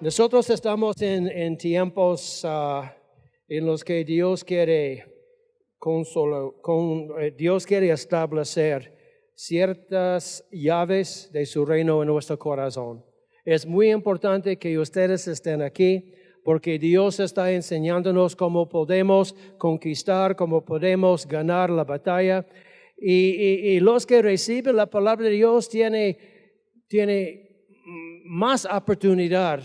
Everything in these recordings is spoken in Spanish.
Nosotros estamos en tiempos en los que Dios quiere Dios quiere establecer ciertas llaves de su reino en nuestro corazón. Es muy importante que ustedes estén aquí porque Dios está enseñándonos cómo podemos conquistar, cómo podemos ganar la batalla. Y los que reciben la palabra de Dios tiene más oportunidad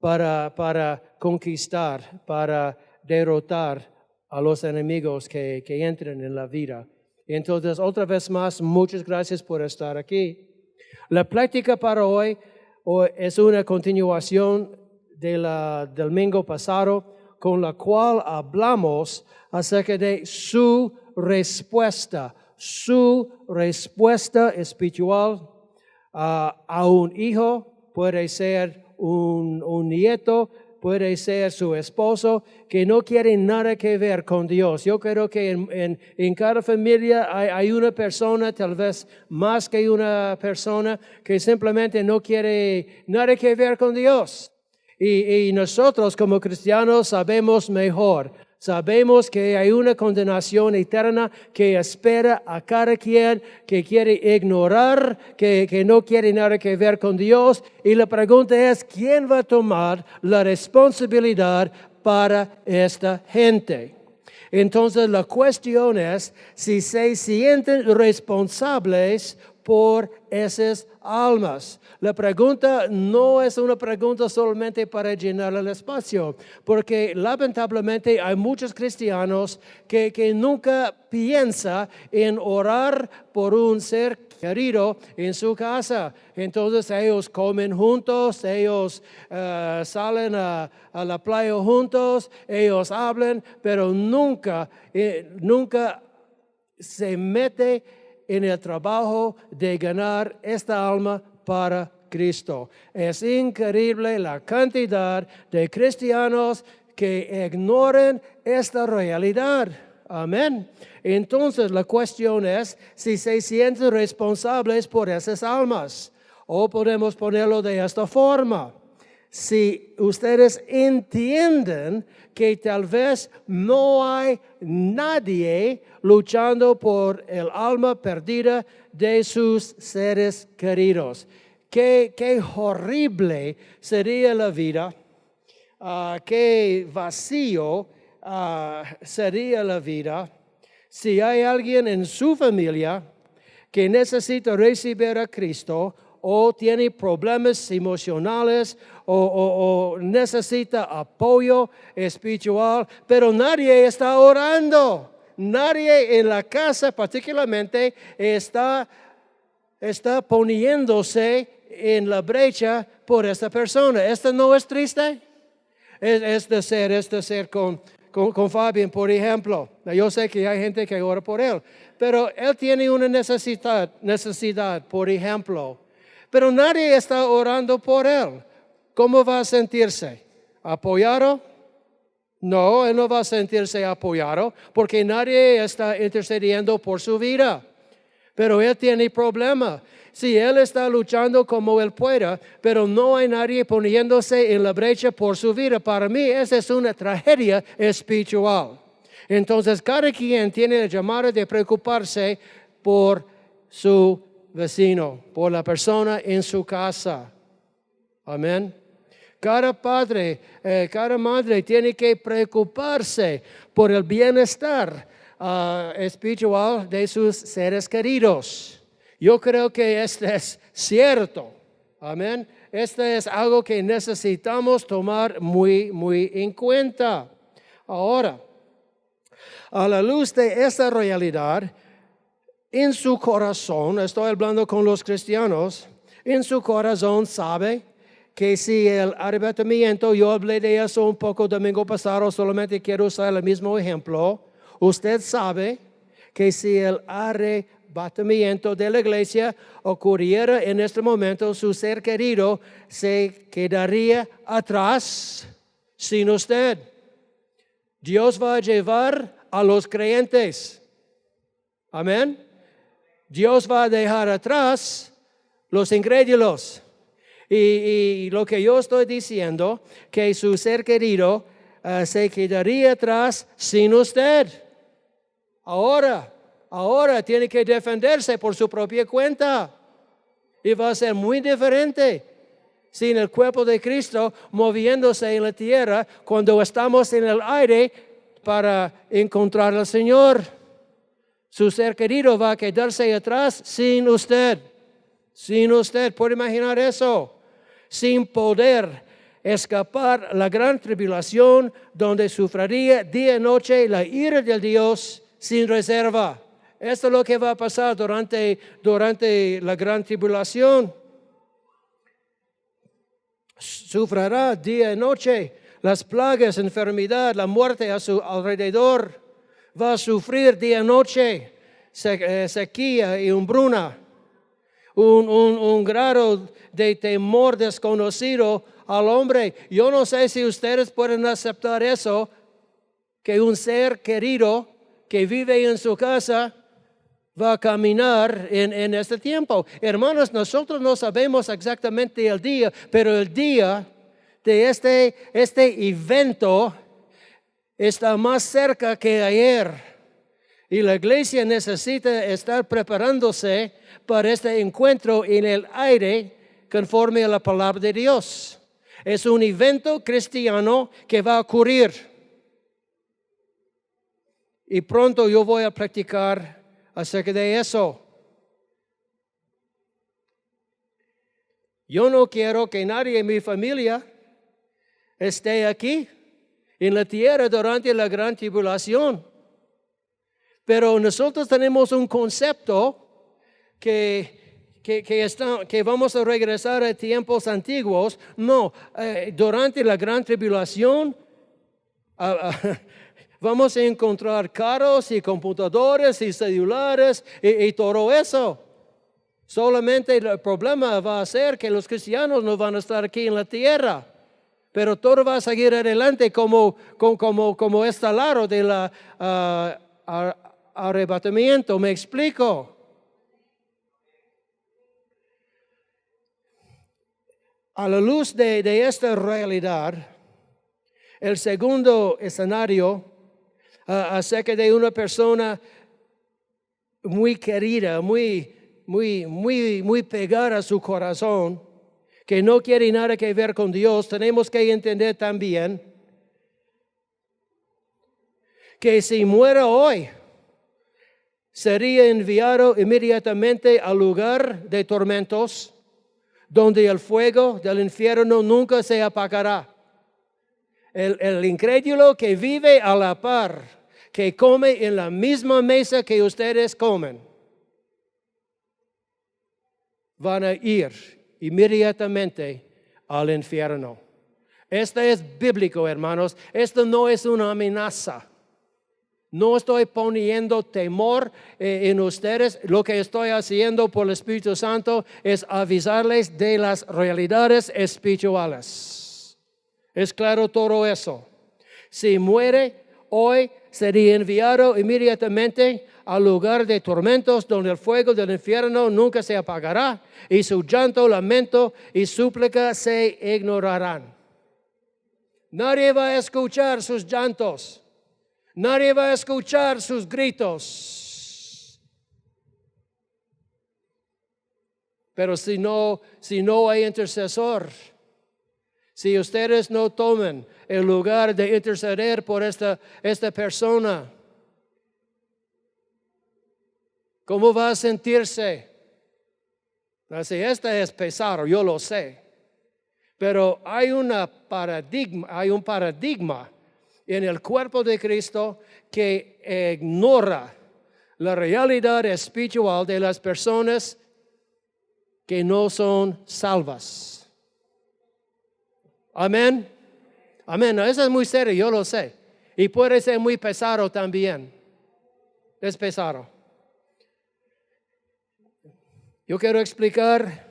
para conquistar, para derrotar a los enemigos que entran en la vida. Entonces, otra vez más, muchas gracias por estar aquí. La plática para hoy es una continuación del domingo pasado, con la cual hablamos acerca de su respuesta espiritual a un hijo, puede ser un nieto, puede ser su esposo, que no quiere nada que ver con Dios. Yo creo que en cada familia hay una persona, tal vez más que una persona, que simplemente no quiere nada que ver con Dios. Y nosotros como cristianos sabemos mejor. Sabemos que hay una condenación eterna que espera a cada quien que quiere ignorar, que no quiere nada que ver con Dios. Y la pregunta es, ¿quién va a tomar la responsabilidad para esta gente? Entonces la cuestión es si se sienten responsables por esas almas. La pregunta no es una pregunta solamente para llenar el espacio, porque lamentablemente hay muchos cristianos que nunca piensan en orar por un ser querido en su casa. Entonces ellos comen juntos, ellos salen a la playa juntos, ellos hablan, pero nunca se mete en el trabajo de ganar esta alma para Cristo. Es increíble la cantidad de cristianos que ignoran esta realidad. Amén. Entonces la cuestión es si se sienten responsables por esas almas. O podemos ponerlo de esta forma. Si ustedes entienden que tal vez no hay nadie luchando por el alma perdida de sus seres queridos. Qué horrible sería la vida, qué vacío sería la vida si hay alguien en su familia que necesita recibir a Cristo o tiene problemas emocionales o necesita apoyo espiritual, pero nadie está orando. Nadie en la casa particularmente está poniéndose en la brecha por esta persona. ¿Esto no es triste? Es de ser con Fabián, por ejemplo. Yo sé que hay gente que ora por él, pero él tiene una necesidad, por ejemplo. Pero nadie está orando por él. ¿Cómo va a sentirse? ¿Apoyado? No, él no va a sentirse apoyado porque nadie está intercediendo por su vida. Pero él tiene problema. Si él está luchando como él pueda, pero no hay nadie poniéndose en la brecha por su vida, para mí esa es una tragedia espiritual. Entonces cada quien tiene el llamado de preocuparse por su vecino, por la persona en su casa. Amén. Cada padre, cada madre tiene que preocuparse por el bienestar espiritual de sus seres queridos. Yo creo que esto es cierto. Amén. Esto es algo que necesitamos tomar muy, muy en cuenta. Ahora, a la luz de esta realidad, en su corazón, estoy hablando con los cristianos, en su corazón sabe que si el arrebatamiento, yo hablé de eso un poco domingo pasado, solamente quiero usar el mismo ejemplo. Usted sabe que si el arrebatamiento de la iglesia ocurriera en este momento, su ser querido se quedaría atrás sin usted. Dios va a llevar a los creyentes. Amén. Dios va a dejar atrás los incrédulos. Y lo que yo estoy diciendo, que su ser querido se quedaría atrás sin usted. Ahora tiene que defenderse por su propia cuenta. Y va a ser muy diferente sin el cuerpo de Cristo moviéndose en la tierra cuando estamos en el aire para encontrar al Señor. Su ser querido va a quedarse atrás sin usted. Sin usted, ¿puede imaginar eso? Sin poder escapar la gran tribulación donde sufriría día y noche la ira del Dios sin reserva. Esto es lo que va a pasar durante la gran tribulación. Sufrirá día y noche las plagas, enfermedad, la muerte a su alrededor. Va a sufrir día y noche sequía y hambruna. Un grado de temor desconocido al hombre. Yo no sé si ustedes pueden aceptar eso, que un ser querido que vive en su casa va a caminar en este tiempo. Hermanos, nosotros no sabemos exactamente el día, pero el día de este evento está más cerca que ayer. Y la iglesia necesita estar preparándose para este encuentro en el aire conforme a la palabra de Dios. Es un evento cristiano que va a ocurrir. Y pronto yo voy a practicar acerca de eso. Yo no quiero que nadie en mi familia esté aquí en la tierra durante la gran tribulación. Pero nosotros tenemos un concepto que vamos a regresar a tiempos antiguos. No, durante la gran tribulación vamos a encontrar carros y computadores y celulares y todo eso. Solamente el problema va a ser que los cristianos no van a estar aquí en la tierra. Pero todo va a seguir adelante como este lado de la arrebatamiento. ¿Me explico? A la luz de esta realidad, el segundo escenario acerca de una persona muy querida, muy pegada a su corazón, que no quiere nada que ver con Dios, tenemos que entender también que si muere hoy, sería enviado inmediatamente al lugar de tormentos, donde el fuego del infierno nunca se apagará. El incrédulo que vive a la par, que come en la misma mesa que ustedes comen, van a ir inmediatamente al infierno. Esto es bíblico, hermanos. Esto no es una amenaza. No estoy poniendo temor en ustedes. Lo que estoy haciendo por el Espíritu Santo es avisarles de las realidades espirituales. ¿Es claro todo eso? Si muere hoy, sería enviado inmediatamente al lugar de tormentos donde el fuego del infierno nunca se apagará y su llanto, lamento y súplica se ignorarán. Nadie va a escuchar sus llantos. Nadie va a escuchar sus gritos. Pero si no hay intercesor, si ustedes no toman el lugar de interceder por esta persona, ¿cómo va a sentirse? Así, es pesado, yo lo sé. Pero hay un paradigma en el cuerpo de Cristo que ignora la realidad espiritual de las personas que no son salvas. Amén. Amén. No, eso es muy serio, yo lo sé. Y puede ser muy pesado también. Es pesado. Yo quiero explicar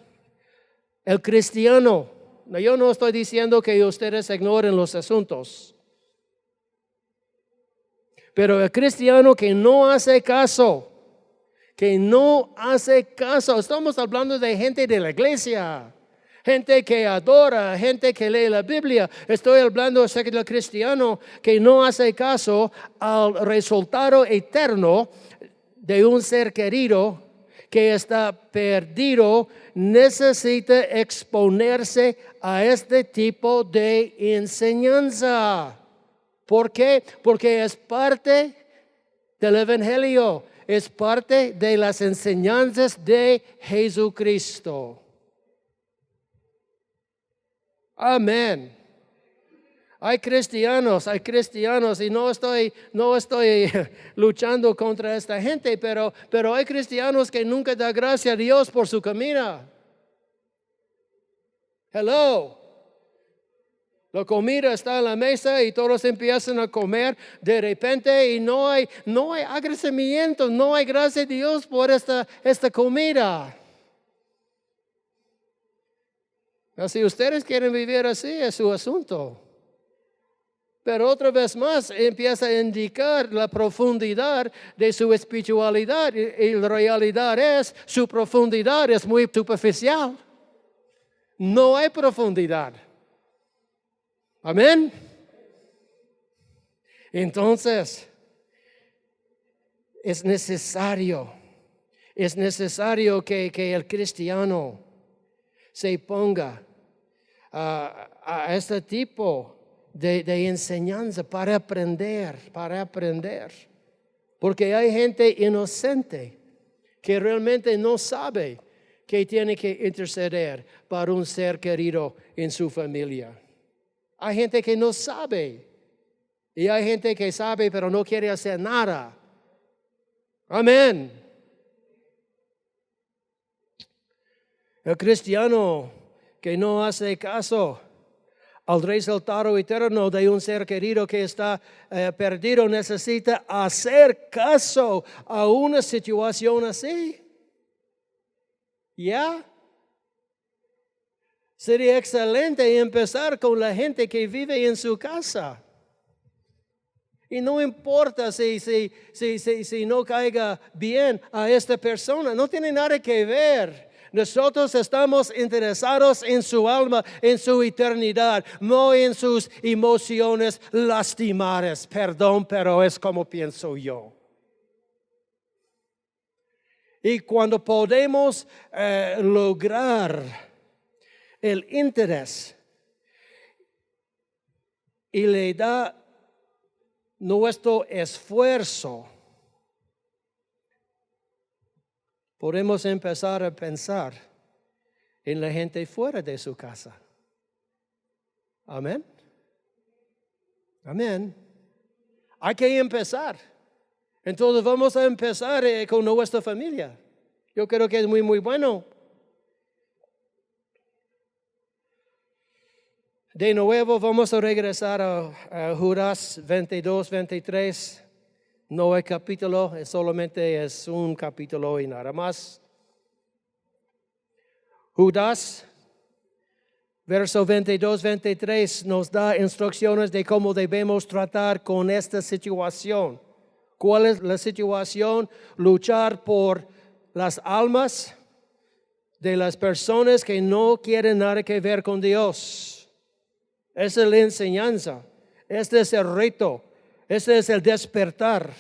el cristiano. Yo no estoy diciendo que ustedes ignoren los asuntos. Pero el cristiano que no hace caso, estamos hablando de gente de la iglesia, gente que adora, gente que lee la Biblia. Estoy hablando acerca del cristiano que no hace caso al resultado eterno de un ser querido que está perdido. Necesita exponerse a este tipo de enseñanza. ¿Por qué? Porque es parte del Evangelio, es parte de las enseñanzas de Jesucristo. Amén. Hay cristianos y no estoy luchando contra esta gente, pero hay cristianos que nunca dan gracias a Dios por su comida. Hello. La comida está en la mesa y todos empiezan a comer de repente y no hay agradecimiento, no hay gracias a Dios por esta comida. Si ustedes quieren vivir así, es su asunto. Pero otra vez más empieza a indicar la profundidad de su espiritualidad. Y la realidad es, su profundidad es muy superficial. No hay profundidad. Amén. Entonces, es necesario que el cristiano se ponga a este tipo de enseñanza para aprender. Porque hay gente inocente que realmente no sabe que tiene que interceder para un ser querido en su familia. Hay gente que no sabe. Y hay gente que sabe pero no quiere hacer nada. Amén. El cristiano que no hace caso al resultado eterno de un ser querido que está perdido necesita hacer caso a una situación así. ¿Ya? Sería excelente empezar con la gente que vive en su casa. Y no importa si no caiga bien a esta persona, no tiene nada que ver. Nosotros estamos interesados en su alma, en su eternidad, no en sus emociones lastimadas. Perdón, pero es como pienso yo. Y cuando podemos lograr el interés y le da nuestro esfuerzo, podemos empezar a pensar en la gente fuera de su casa. Amén. Amén. Hay que empezar. Entonces vamos a empezar con nuestra familia. Yo creo que es muy, muy bueno. De nuevo vamos a regresar a Judas 22, 23. No hay capítulo, solamente es un capítulo y nada más. Judas, verso 22, 23, nos da instrucciones de cómo debemos tratar con esta situación. ¿Cuál es la situación? Luchar por las almas de las personas que no quieren nada que ver con Dios. Esa es la enseñanza. Este es el reto. Este es el despertar.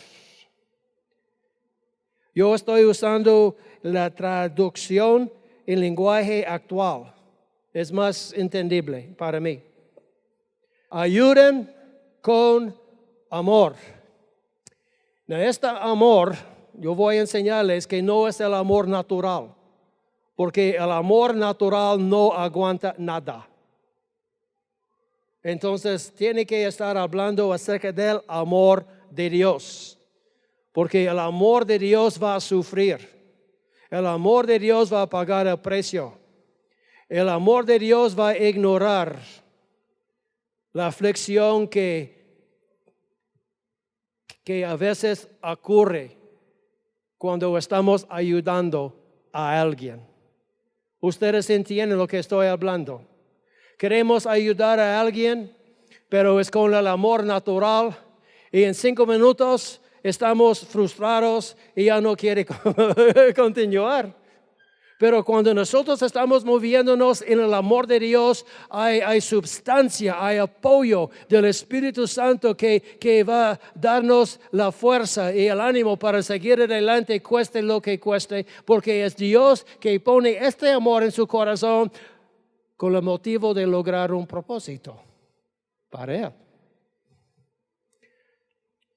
Yo estoy usando la traducción en lenguaje actual. Es más entendible para mí. Ayuden con amor. Este amor, yo voy a enseñarles que no es el amor natural. Porque el amor natural no aguanta nada. Entonces, tiene que estar hablando acerca del amor de Dios. Porque el amor de Dios va a sufrir. El amor de Dios va a pagar el precio. El amor de Dios va a ignorar la aflicción que a veces ocurre cuando estamos ayudando a alguien. Ustedes entienden lo que estoy hablando. Queremos ayudar a alguien, pero es con el amor natural y en 5 minutos estamos frustrados y ya no quiere continuar. Pero cuando nosotros estamos moviéndonos en el amor de Dios, hay substancia, hay apoyo del Espíritu Santo que va a darnos la fuerza y el ánimo para seguir adelante, cueste lo que cueste, porque es Dios que pone este amor en su corazón con el motivo de lograr un propósito para Él.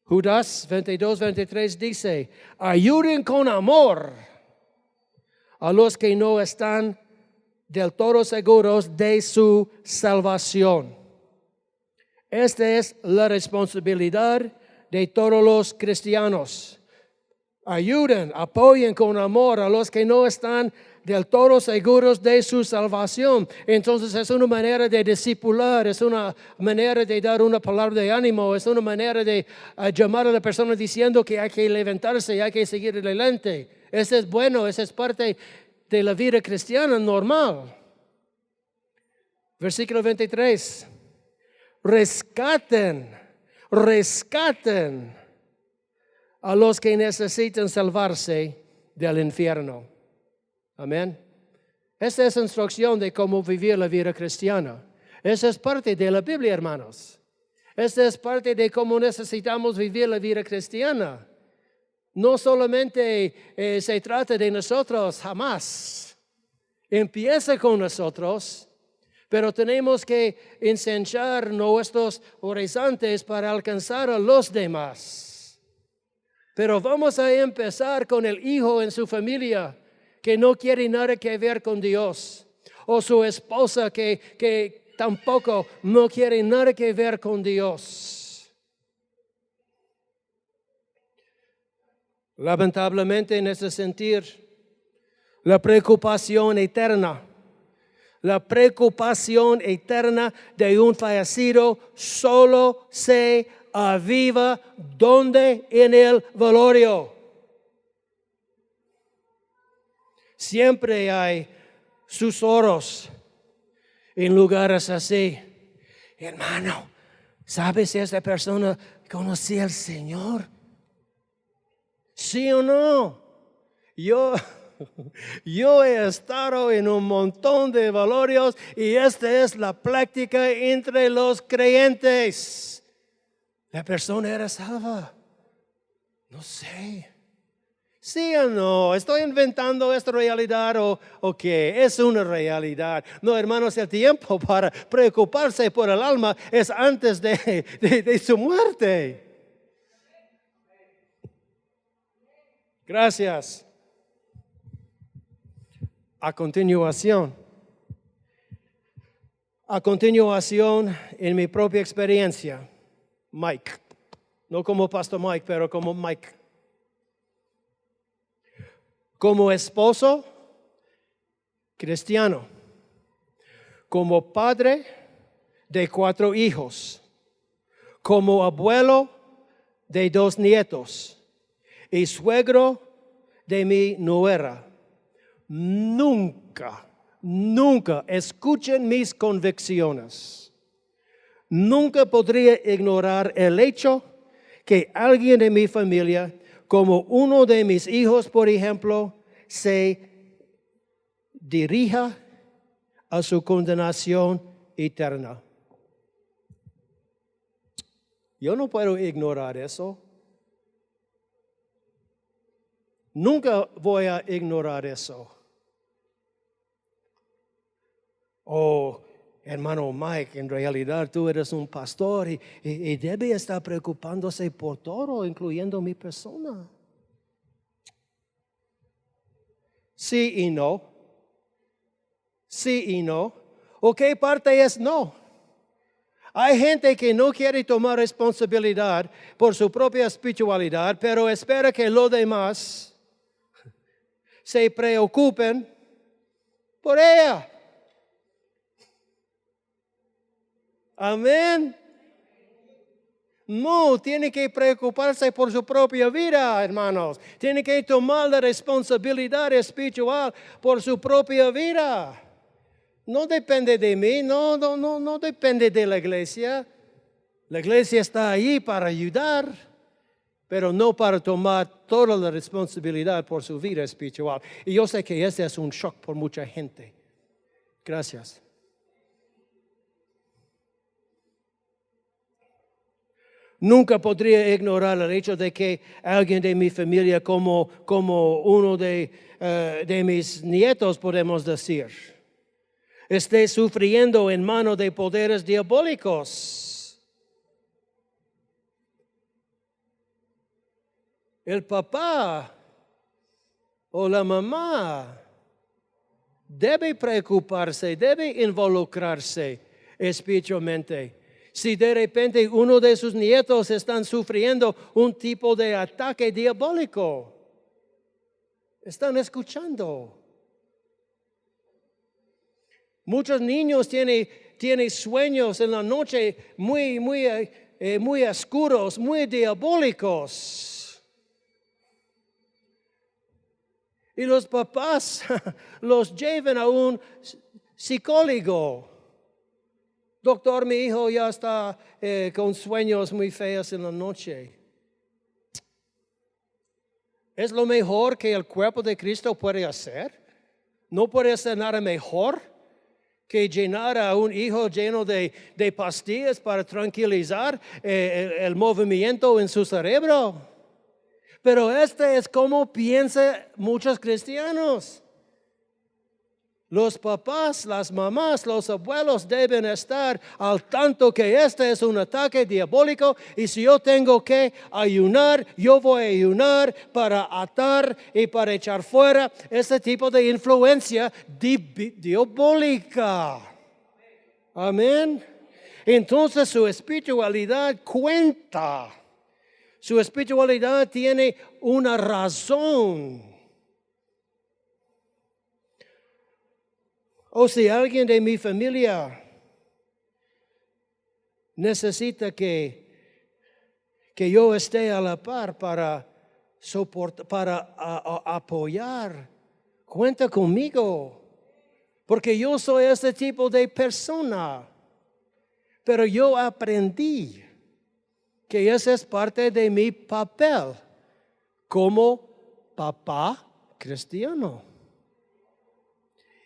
Judas 22-23 dice, ayuden con amor a los que no están del todo seguros de su salvación. Esta es la responsabilidad de todos los cristianos. Ayuden, apoyen con amor a los que no están del todo seguros de su salvación. Entonces es una manera de discipular, es una manera de dar una palabra de ánimo, es una manera de llamar a la persona diciendo que hay que levantarse y hay que seguir adelante. Eso es bueno, eso es parte de la vida cristiana normal. Versículo 23. Rescaten a los que necesitan salvarse del infierno. Amén. Esta es instrucción de cómo vivir la vida cristiana. Esa es parte de la Biblia, hermanos. Esta es parte de cómo necesitamos vivir la vida cristiana. No solamente se trata de nosotros, jamás. Empieza con nosotros, pero tenemos que ensanchar nuestros horizontes para alcanzar a los demás. Pero vamos a empezar con el hijo en su familia que no quiere nada que ver con Dios, o su esposa que tampoco no quiere nada que ver con Dios. Lamentablemente en ese sentir, la preocupación eterna de un fallecido solo se aviva donde en el velorio. Siempre hay susurros en lugares así. Hermano, ¿sabes si esa persona conocía al Señor? ¿Sí o no? Yo he estado en un montón de velorios y esta es la práctica entre los creyentes. La persona era salva. No sé. ¿Sí o no? ¿Estoy inventando esta realidad o qué? Es una realidad. No, hermanos, el tiempo para preocuparse por el alma es antes de su muerte. Gracias. A continuación, en mi propia experiencia, Mike, no como Pastor Mike, pero como Mike. Como esposo cristiano, como padre de 4 hijos, como abuelo de 2 nietos y suegro de mi nuera. Nunca, escuchen mis convicciones. Nunca podría ignorar el hecho que alguien de mi familia, como uno de mis hijos, por ejemplo, se dirija a su condenación eterna. Yo no puedo ignorar eso. Nunca voy a ignorar eso. Oh, hermano Mike, en realidad tú eres un pastor y debe estar preocupándose por todo, incluyendo mi persona. Sí y no. Sí y no. ¿O qué parte es no? Hay gente que no quiere tomar responsabilidad por su propia espiritualidad, pero espera que los demás se preocupen por ella. Amén. No, tiene que preocuparse por su propia vida, hermanos. Tiene que tomar la responsabilidad espiritual por su propia vida. No depende de mí, no depende de la iglesia. La iglesia está ahí para ayudar. pero no para tomar toda la responsabilidad por su vida espiritual. Y yo sé que este es un shock por mucha gente. Gracias. Nunca podría ignorar el hecho de que alguien de mi familia, como uno de mis nietos, podemos decir, esté sufriendo en manos de poderes diabólicos. El papá o la mamá debe preocuparse, debe involucrarse espiritualmente. Si de repente uno de sus nietos están sufriendo un tipo de ataque diabólico, están escuchando. Muchos niños tienen sueños en la noche muy oscuros, muy diabólicos. Y los papás los llevan a un psicólogo. Doctor, mi hijo ya está con sueños muy feos en la noche. ¿Es lo mejor que el cuerpo de Cristo puede hacer? ¿No puede hacer nada mejor que llenar a un hijo lleno de pastillas para tranquilizar el movimiento en su cerebro? Pero este es como piensan muchos cristianos. Los papás, las mamás, los abuelos deben estar al tanto que este es un ataque diabólico y si yo tengo que ayunar, yo voy a ayunar para atar y para echar fuera este tipo de influencia diabólica. Amén. Entonces su espiritualidad cuenta. Su espiritualidad tiene una razón. O si alguien de mi familia necesita que yo esté a la par para soportar, para apoyar, cuenta conmigo. Porque yo soy ese tipo de persona. Pero yo aprendí que ese es parte de mi papel como papá cristiano.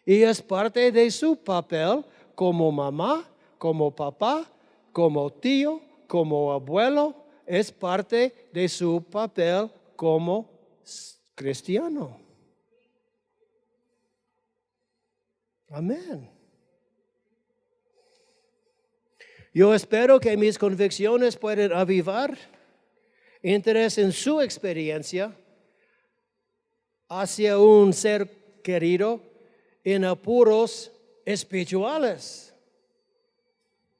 Y es parte de su papel como mamá, como papá, como tío, como abuelo. Es parte de su papel como cristiano. Amén. Yo espero que mis convicciones puedan avivar interés en su experiencia hacia un ser querido en apuros espirituales.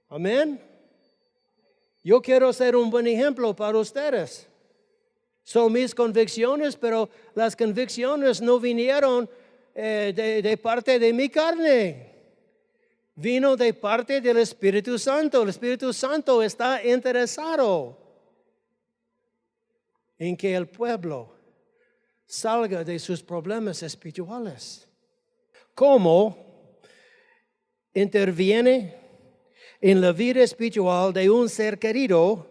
Amén. Yo quiero ser un buen ejemplo para ustedes. Son mis convicciones, pero las convicciones no vinieron de parte de mi carne. Vino de parte del Espíritu Santo. El Espíritu Santo está interesado en que el pueblo salga de sus problemas espirituales. ¿Cómo interviene en la vida espiritual de un ser querido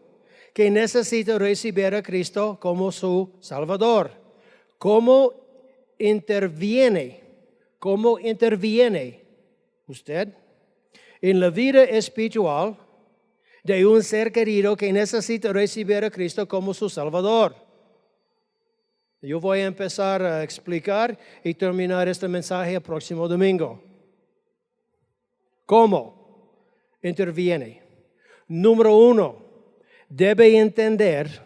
que necesita recibir a Cristo como su Salvador? ¿Cómo interviene usted en la vida espiritual de un ser querido que necesita recibir a Cristo como su Salvador? Yo voy a empezar a explicar y terminar este mensaje el próximo domingo. ¿Cómo interviene? Número 1, debe entender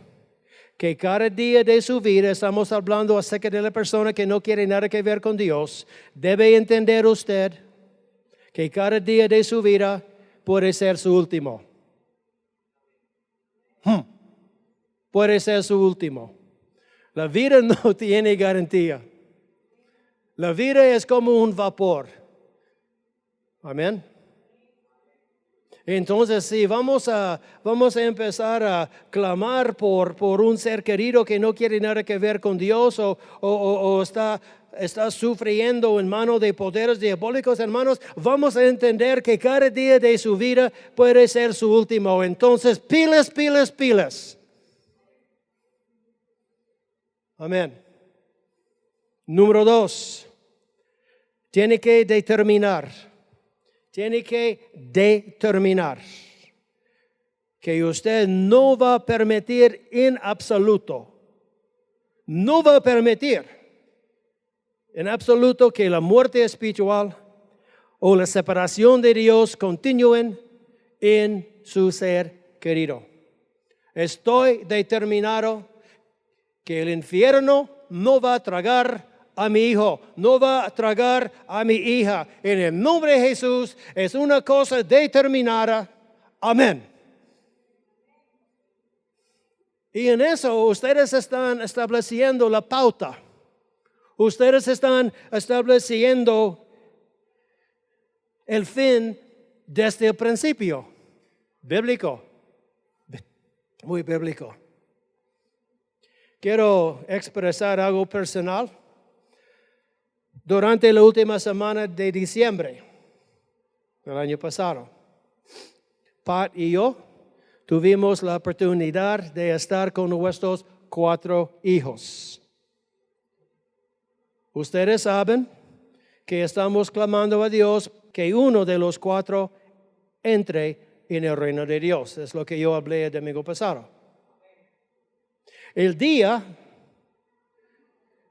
que cada día de su vida, estamos hablando acerca de la persona que no quiere nada que ver con Dios, debe entender usted que cada día de su vida puede ser su último. Puede ser su último. La vida no tiene garantía. La vida es como un vapor. Amén. Entonces, si vamos a empezar a clamar por un ser querido que no quiere nada que ver con Dios o está sufriendo en manos de poderes diabólicos, hermanos, vamos a entender que cada día de su vida puede ser su último. Entonces, pilas. Amén. Número 2. Tiene que determinar que usted no va a permitir en absoluto, no va a permitir en absoluto que la muerte espiritual o la separación de Dios continúen en su ser querido. Estoy determinado que el infierno no va a tragar a mi hijo, no va a tragar a mi hija. En el nombre de Jesús es una cosa determinada. Amén. Y en eso ustedes están estableciendo la pauta. Ustedes están estableciendo el fin desde el principio. Bíblico. Muy bíblico. Quiero expresar algo personal. Durante la última semana de diciembre del año pasado, Pat y yo tuvimos la oportunidad de estar con nuestros 4 hijos. Ustedes saben que estamos clamando a Dios que uno de los 4 entre en el reino de Dios. Es lo que yo hablé el domingo pasado. El día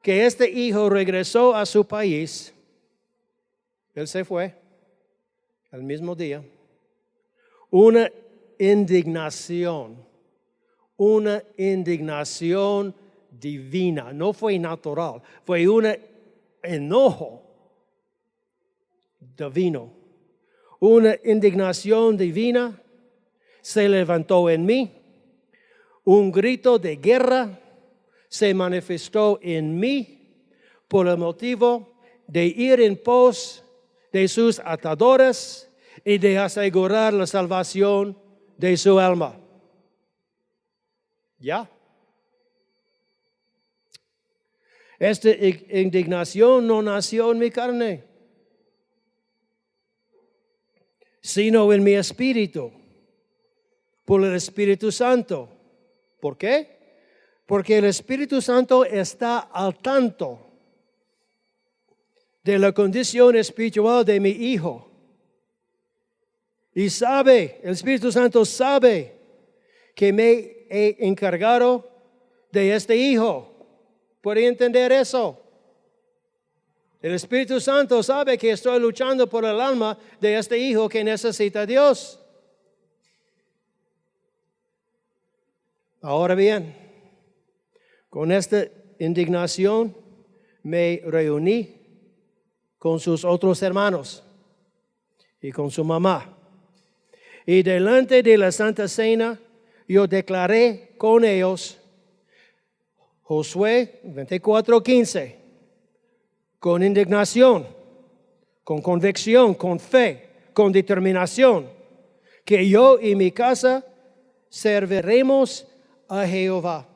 que este hijo regresó a su país, él se fue el mismo día. Una indignación divina, no fue natural, fue un enojo divino. Una indignación divina se levantó en mí, un grito de guerra se manifestó en mí por el motivo de ir en pos de sus atadores y de asegurar la salvación de su alma. ¿Ya? Esta indignación no nació en mi carne, sino en mi espíritu, por el Espíritu Santo. ¿Por qué? Porque el Espíritu Santo está al tanto de la condición espiritual de mi hijo. Y sabe, el Espíritu Santo sabe que me he encargado de este hijo. ¿Puede entender eso? El Espíritu Santo sabe que estoy luchando por el alma de este hijo que necesita a Dios. Ahora bien, con esta indignación me reuní con sus otros hermanos y con su mamá. Y delante de la Santa Cena yo declaré con ellos Josué 24:15, con indignación, con convicción, con fe, con determinación, que yo y mi casa serviremos a Jehová.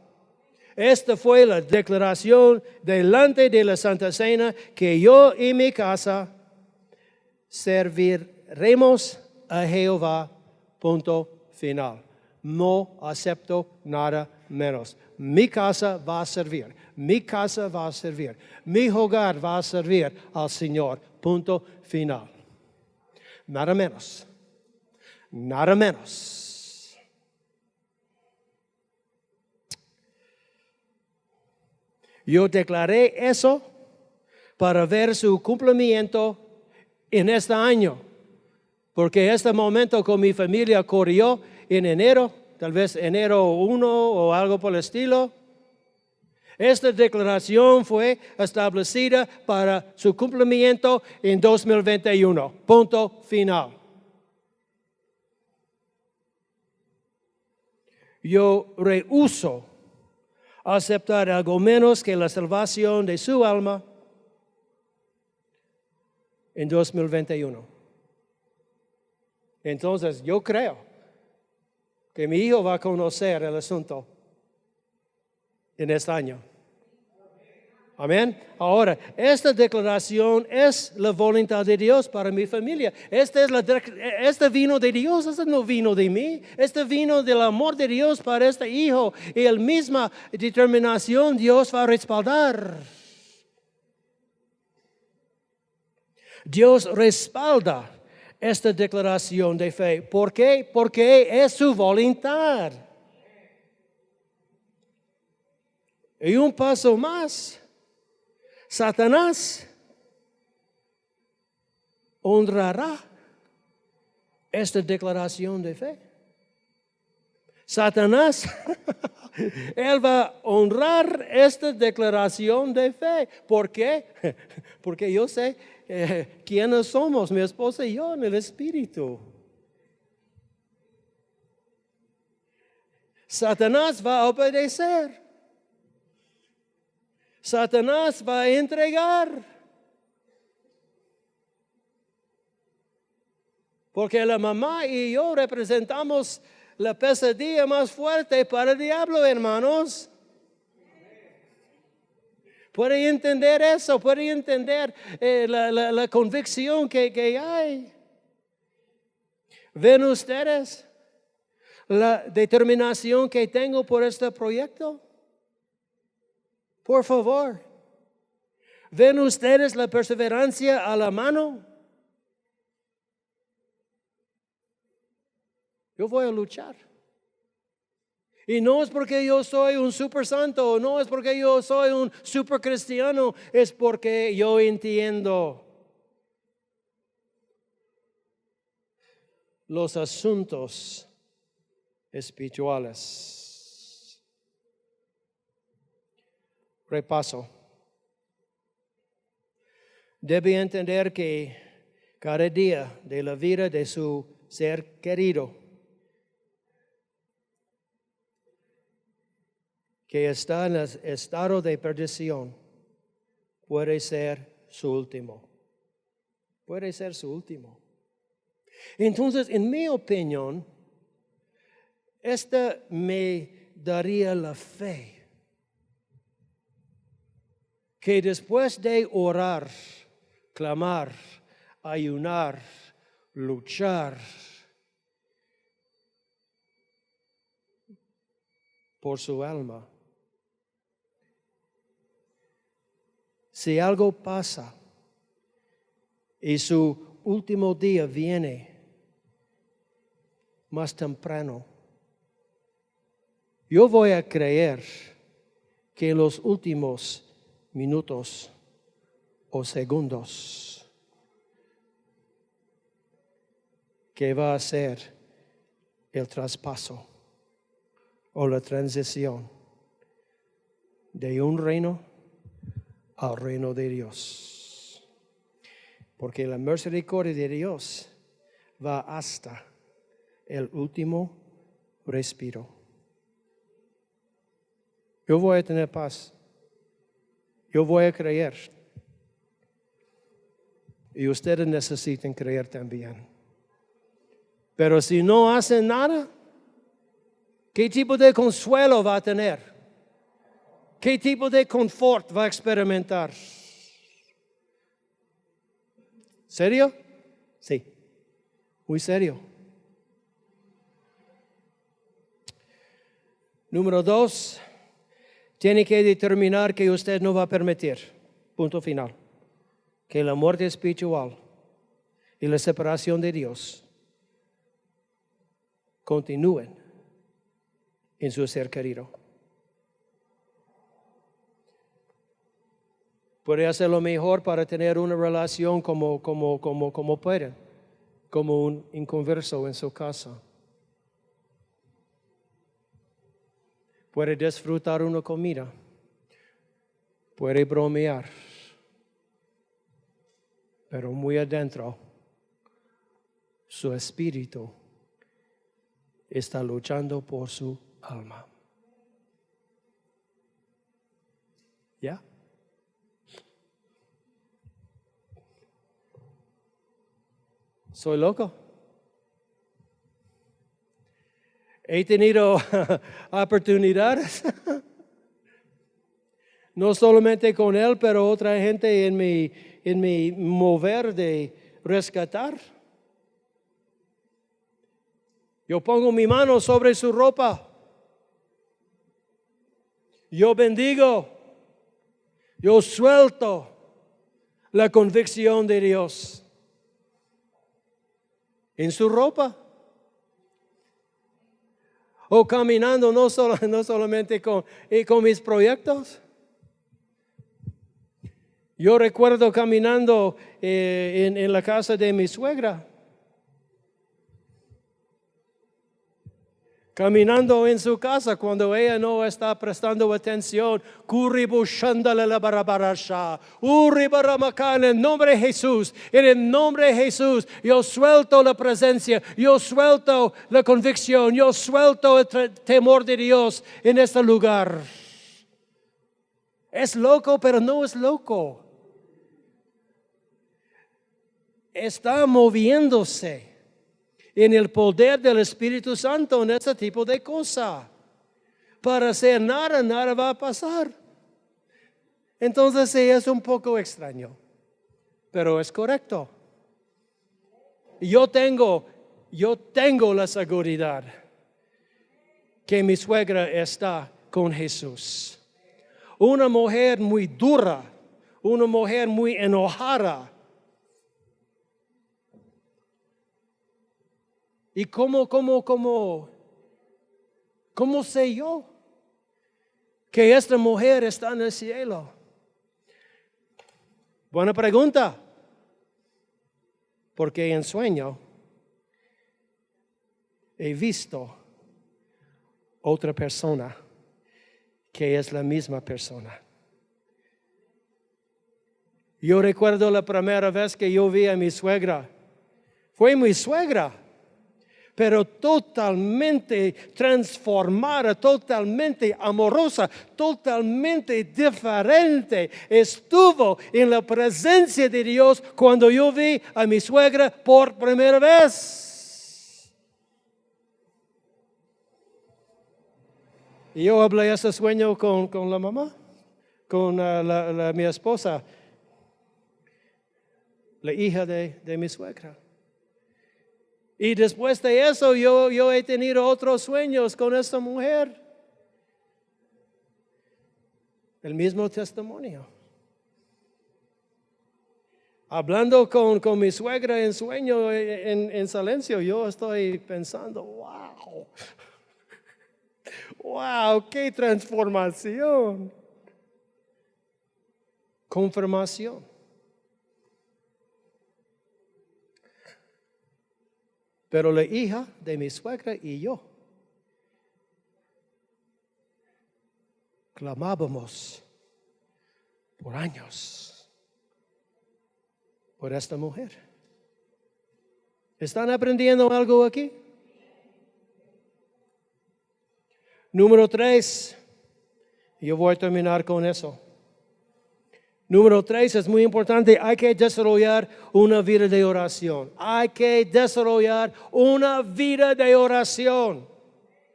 Esta fue la declaración delante de la Santa Cena, que yo y mi casa serviremos a Jehová. Punto final. No acepto nada menos. Mi casa va a servir. Mi casa va a servir. Mi hogar va a servir al Señor. Punto final. Nada menos. Nada menos. Yo declaré eso para ver su cumplimiento en este año. Porque este momento con mi familia corrió en enero, tal vez enero 1 o algo por el estilo. Esta declaración fue establecida para su cumplimiento en 2021. Punto final. Yo rehúso aceptar algo menos que la salvación de su alma en 2021. Entonces, yo creo que mi hijo va a conocer el asunto en este año. Amén. Ahora, esta declaración es la voluntad de Dios para mi familia. Este vino de Dios, este no vino de mí. Este vino del amor de Dios para este hijo. Y la misma determinación Dios va a respaldar. Dios respalda esta declaración de fe. ¿Por qué? Porque es su voluntad. Y un paso más. Satanás honrará esta declaración de fe. Satanás, él va a honrar esta declaración de fe. ¿Por qué? Porque yo sé quiénes somos, mi esposa y yo, en el Espíritu. Satanás va a obedecer. Satanás va a entregar. Porque la mamá y yo representamos la pesadilla más fuerte para el diablo, hermanos. ¿Puede entender eso? ¿Puede entender la convicción que hay? ¿Ven ustedes la determinación que tengo por este proyecto? Por favor. ¿Ven ustedes la perseverancia a la mano? Yo voy a luchar. Y no es porque yo soy un super santo, no es porque yo soy un super cristiano, es porque yo entiendo los asuntos espirituales. Repaso. Debe entender que cada día de la vida de su ser querido que está en el estado de perdición puede ser su último. Puede ser su último. Entonces, en mi opinión, esta me daría la fe que después de orar, clamar, ayunar, luchar por su alma, si algo pasa y su último día viene más temprano, yo voy a creer que en los últimos minutos o segundos que va a ser el traspaso o la transición de un reino al reino de Dios. Porque la misericordia de Dios va hasta el último respiro. Yo voy a tener paz. Yo voy a creer. Y ustedes necesitan creer también. Pero si no hacen nada, ¿qué tipo de consuelo va a tener? ¿Qué tipo de confort va a experimentar? ¿Serio? Sí, muy serio. Número 2, tiene que determinar que usted no va a permitir, punto final, que la muerte espiritual y la separación de Dios continúen en su ser querido. Puede hacer lo mejor para tener una relación como pueden, como un inconverso en su casa. Puede disfrutar una comida, puede bromear, pero muy adentro su espíritu está luchando por su alma. ¿Ya? ¿Soy loco? He tenido oportunidades No solamente con Él, pero otra gente en mi mover de rescatar. Yo pongo mi mano sobre su ropa. Yo bendigo. Yo suelto la convicción de Dios en su ropa. O caminando no solamente con mis proyectos. Yo recuerdo caminando en la casa de mi suegra. Caminando en su casa cuando ella no está prestando atención. En el nombre de Jesús, en el nombre de Jesús, yo suelto la presencia, yo suelto la convicción, yo suelto el temor de Dios en este lugar. Es loco, pero no es loco. Está moviéndose en el poder del Espíritu Santo en este tipo de cosa. Para hacer nada, nada va a pasar. Entonces sí, es un poco extraño, pero es correcto. Yo tengo la seguridad que mi suegra está con Jesús. Una mujer muy dura, una mujer muy enojada. ¿Y cómo sé yo que esta mujer está en el cielo? Buena pregunta. Porque en sueño he visto otra persona que es la misma persona. Yo recuerdo la primera vez que yo vi a mi suegra. Fue mi suegra, pero totalmente transformada, totalmente amorosa, totalmente diferente. Estuvo en la presencia de Dios cuando yo vi a mi suegra por primera vez. Y yo hablé ese sueño con la mamá, con mi esposa, la hija de mi suegra. Y después de eso yo he tenido otros sueños con esta mujer. El mismo testimonio. Hablando con mi suegra en sueño, en silencio, yo estoy pensando, wow, wow, qué transformación. Confirmación. Pero la hija de mi suegra y yo clamábamos por años por esta mujer. ¿Están aprendiendo algo aquí? Número 3. Yo voy a terminar con eso. Número 3 es muy importante. Hay que desarrollar una vida de oración. Hay que desarrollar una vida de oración.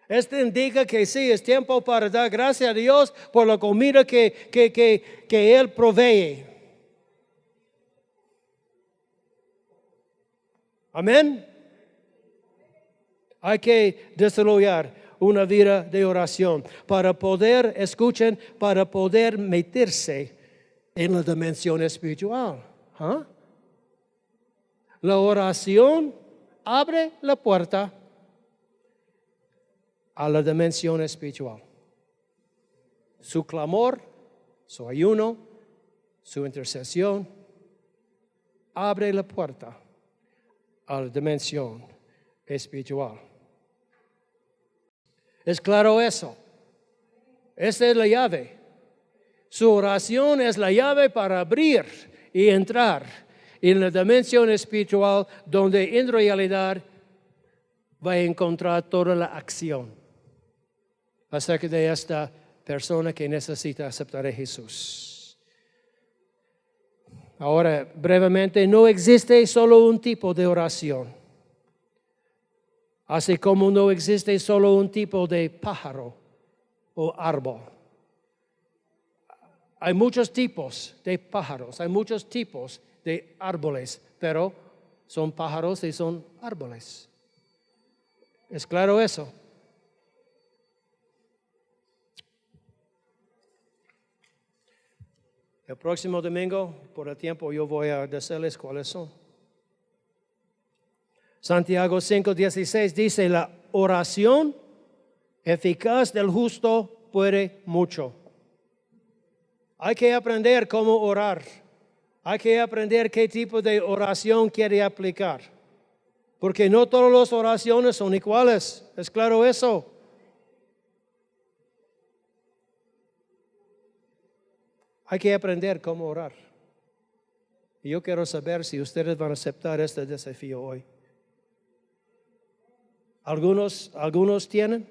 Esto indica que sí, es tiempo para dar gracias a Dios por la comida que Él provee. Amén. Hay que desarrollar una vida de oración para poder, escuchen, para poder meterse en la dimensión espiritual. La oración abre la puerta a la dimensión espiritual. Su clamor, su ayuno, su intercesión, abre la puerta a la dimensión espiritual. ¿Es claro eso? Esta es la llave. Su oración es la llave para abrir y entrar en la dimensión espiritual donde en realidad va a encontrar toda la acción acerca de esta persona que necesita aceptar a Jesús. Ahora, brevemente, no existe solo un tipo de oración. Así como no existe solo un tipo de pájaro o árbol. Hay muchos tipos de pájaros, hay muchos tipos de árboles, pero son pájaros y son árboles. ¿Es claro eso? El próximo domingo, por el tiempo, yo voy a decirles cuáles son. Santiago 5:16 dice, la oración eficaz del justo puede mucho. Hay que aprender cómo orar. Hay que aprender qué tipo de oración quiere aplicar. Porque no todas las oraciones son iguales. ¿Es claro eso? Hay que aprender cómo orar. Y yo quiero saber si ustedes van a aceptar este desafío hoy. Algunos tienen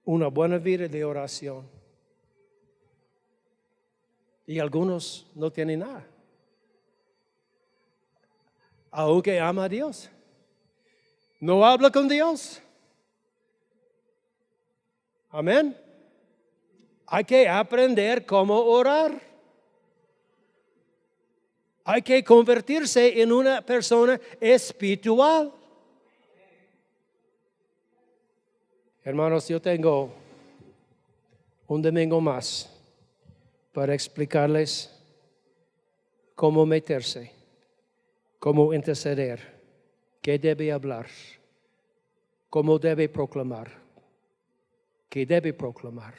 una buena vida de oración. Y algunos no tienen nada. Aunque ama a Dios. No habla con Dios. Amén. Hay que aprender cómo orar. Hay que convertirse en una persona espiritual. Hermanos, yo tengo un domingo más para explicarles cómo meterse, cómo interceder, qué debe hablar, cómo debe proclamar, qué debe proclamar.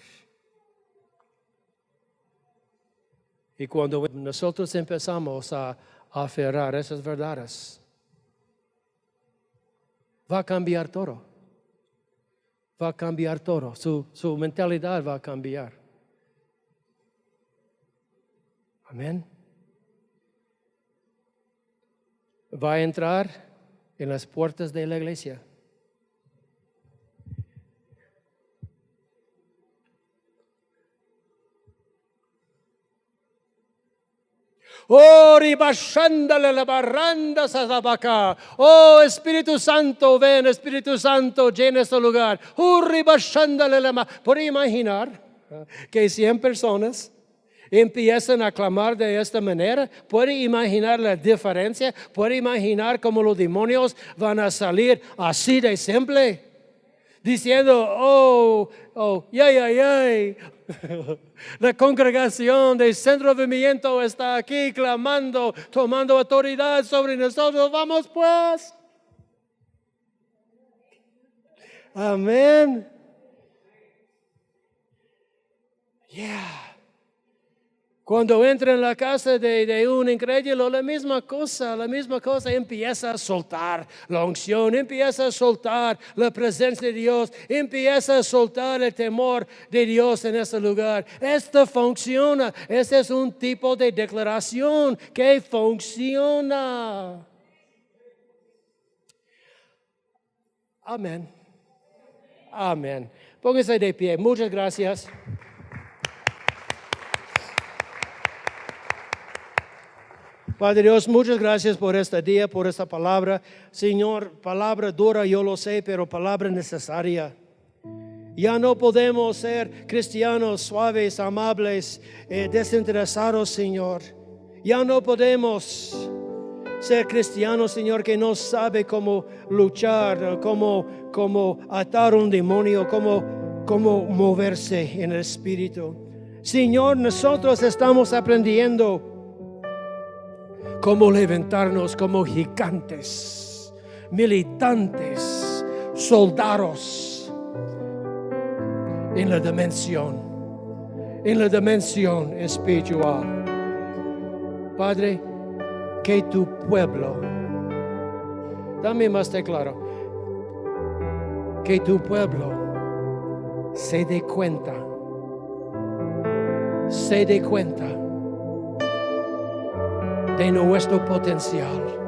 Y cuando nosotros empezamos a aferrar esas verdades, va a cambiar todo. Va a cambiar todo. Su mentalidad va a cambiar. Amén. Va a entrar en las puertas de la iglesia. Oh, ribashándale la barranda sazabaca. Oh, Espíritu Santo, ven, Espíritu Santo, llena este lugar. Oh, ribashándale la. ¿Puede imaginar que 100 personas empiezan a clamar de esta manera? ¿Puede imaginar la diferencia? ¿Puede imaginar cómo los demonios van a salir así de simple? Diciendo, yay. La congregación del Centro de Movimiento está aquí clamando, tomando autoridad sobre nosotros. Vamos pues. Amén. Yeah. Cuando entra en la casa de un incrédulo, la misma cosa empieza a soltar la unción, empieza a soltar la presencia de Dios, empieza a soltar el temor de Dios en ese lugar. Esto funciona, este es un tipo de declaración que funciona. Amén. Amén. Póngase de pie. Muchas gracias. Padre Dios, muchas gracias por este día, por esta palabra. Señor, palabra dura, yo lo sé, pero palabra necesaria. Ya no podemos ser cristianos suaves, amables, desinteresados, Señor. Ya no podemos ser cristianos, Señor, que no sabe cómo luchar, cómo atar un demonio, cómo moverse en el Espíritu. Señor, nosotros estamos aprendiendo cómo levantarnos como gigantes, militantes, soldados en la dimensión espiritual. Padre, que tu pueblo, dame más de claro, que tu pueblo se dé cuenta de nuestro potencial.